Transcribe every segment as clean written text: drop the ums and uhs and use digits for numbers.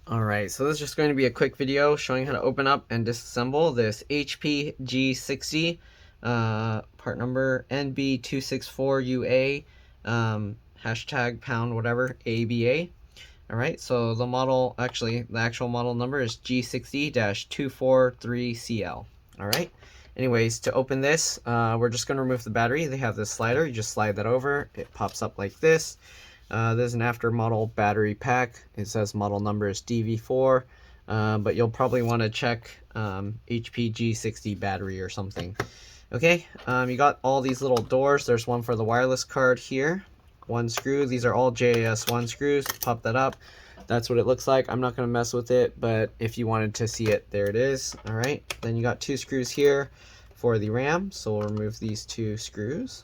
Alright, so this is just going to be a quick video showing how to open up and disassemble this HP G60, part number NB264UA, hashtag pound whatever, ABA. Alright, so the model, actually, the actual model number is G60-243CL. Alright, anyways, to open this, we're just going to remove the battery. They have this slider, you just slide that over, it pops up like this. There's an after model battery pack. It says model number is DV4, but you'll probably want to check HP G60 battery or something. Okay, you got all these little doors. There's one for the wireless card here, one screw. These are all JAS1 screws. Pop that up. That's what it looks like. I'm not going to mess with it, but if you wanted to see it, there it is. All right, then you got two screws here for the RAM, so we'll remove these two screws.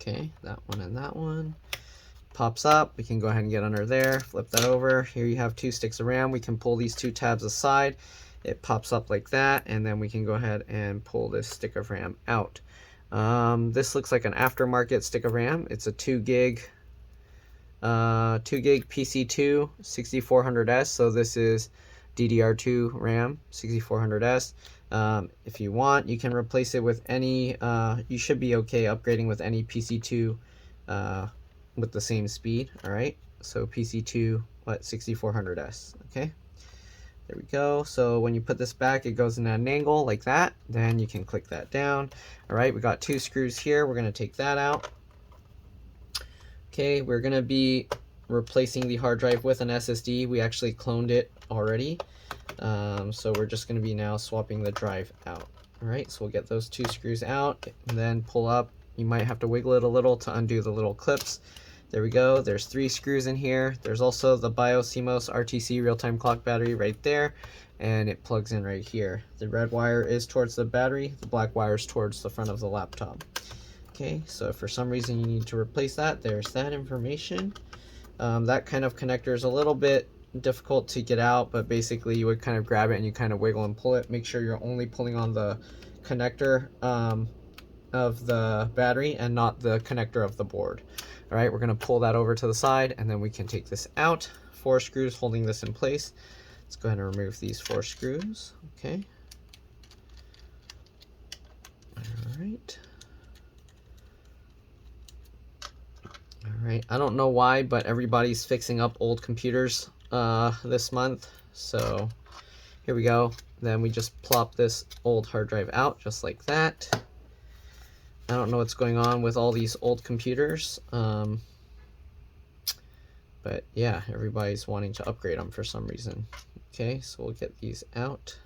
Okay, that one and that one. Pops up, we can go ahead and get under there, flip that over. Here you have two sticks of RAM. We can pull these two tabs aside. It pops up like that, and then we can go ahead and pull this stick of RAM out. This looks like an aftermarket stick of RAM. It's a 2 gig PC2 6400S, so this is DDR2 RAM 6400S. If you want, you can replace it with any, you should be okay upgrading with any PC2 with the same speed. All right, so PC2 6400S. Okay, there we go. So when you put this back, it goes in at an angle like that. Then you can click that down. All right, we got two screws here. We're going to take that out. Okay, we're going to be replacing the hard drive with an SSD. We actually cloned it already. So we're just going to be now swapping the drive out. All right, so we'll get those two screws out and then pull up. You might have to wiggle it a little to undo the little clips. There we go. There's 3 screws in here. There's also the BIOS RTC real-time clock battery right there, and it plugs in right here. The red wire is towards the battery. The black wire is towards the front of the laptop. Okay, so if for some reason you need to replace that, there's that information. That kind of connector is a little bit difficult to get out, but basically you would kind of grab it and you kind of wiggle and pull it. Make sure you're only pulling on the connector of the battery and not the connector of the board. All right, we're going to pull that over to the side and then we can take this out. 4 screws holding this in place. Let's go ahead and remove these 4 screws. Okay. All right. Alright, I don't know why, but everybody's fixing up old computers this month. So here we go. Then we just plop this old hard drive out just like that. I don't know what's going on with all these old computers. But yeah, everybody's wanting to upgrade them for some reason. Okay, so we'll get these out.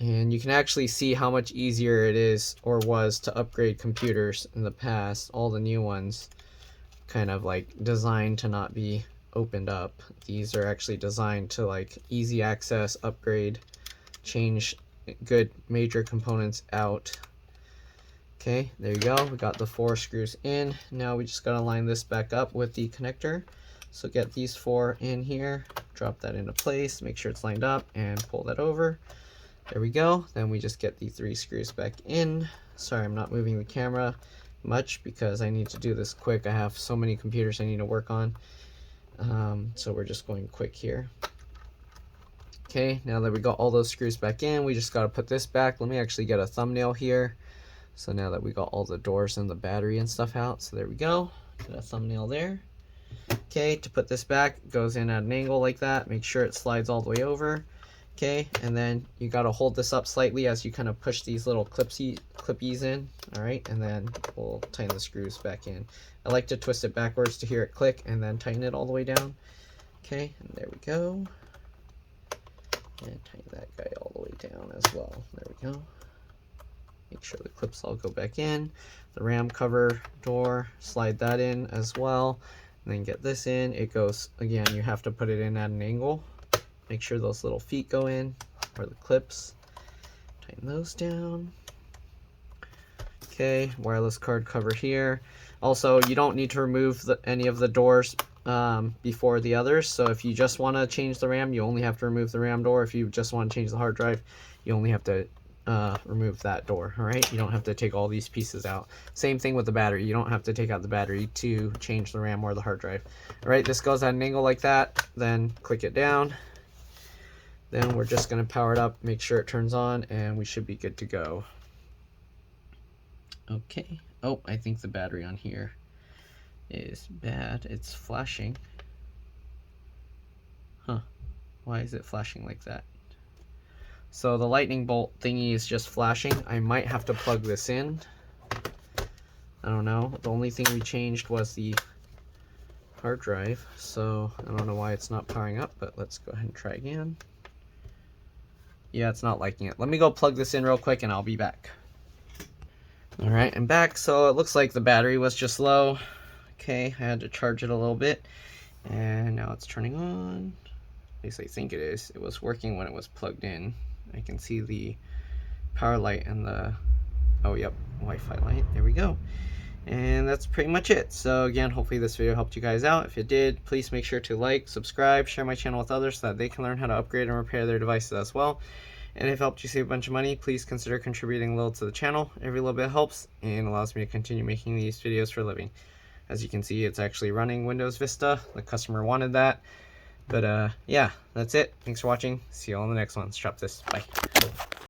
And you can actually see how much easier it is or was to upgrade computers in the past. All the new ones kind of like designed to not be opened up. These are actually designed to like easy access, upgrade, change good major components out. Okay, there you go. We got the 4 screws in. Now we just gotta line this back up with the connector. So get these 4 in here, drop that into place, make sure it's lined up, and pull that over. There we go. Then we just get the 3 screws back in. Sorry, I'm not moving the camera much because I need to do this quick. I have so many computers I need to work on. So we're just going quick here. Okay, now that we got all those screws back in, we just got to put this back. Let me actually get a thumbnail here. So now that we got all the doors and the battery and stuff out, so there we go. Get a thumbnail there. Okay, to put this back, it goes in at an angle like that. Make sure it slides all the way over. Okay, and then you got to hold this up slightly as you kind of push these little clippies in. All right, and then we'll tighten the screws back in. I like to twist it backwards to hear it click and then tighten it all the way down. Okay, and there we go. And tighten that guy all the way down as well. There we go. Make sure the clips all go back in. The RAM cover door, slide that in as well. And then get this in. It goes, again, you have to put it in at an angle. Make sure those little feet go in, or the clips. Tighten those down. Okay, wireless card cover here. Also, you don't need to remove any of the doors before the others. So if you just want to change the RAM, you only have to remove the RAM door. If you just want to change the hard drive, you only have to remove that door. All right, you don't have to take all these pieces out. Same thing with the battery. You don't have to take out the battery to change the RAM or the hard drive. All right, this goes at an angle like that. Then click it down. Then we're just going to power it up, make sure it turns on, and we should be good to go. Okay. Oh, I think the battery on here is bad. It's flashing. Huh. Why is it flashing like that? So the lightning bolt thingy is just flashing. I might have to plug this in. I don't know. The only thing we changed was the hard drive. So I don't know why it's not powering up, but let's go ahead and try again. Yeah, it's not liking it. Let me go plug this in real quick and I'll be back. Alright, I'm back. So it looks like the battery was just low. Okay, I had to charge it a little bit. And now it's turning on. At least I think it is. It was working when it was plugged in. I can see the power light and the, oh yep, Wi-Fi light. There we go. And that's pretty much it. So again, hopefully this video helped you guys out. If it did, please make sure to like, subscribe, share my channel with others so that they can learn how to upgrade and repair their devices as well. And if it helped you save a bunch of money, please consider contributing a little to the channel. Every little bit helps and allows me to continue making these videos for a living. As you can see, it's actually running Windows Vista. The customer wanted that. But yeah, that's it. Thanks for watching. See you all in the next one. Let's drop this. Bye.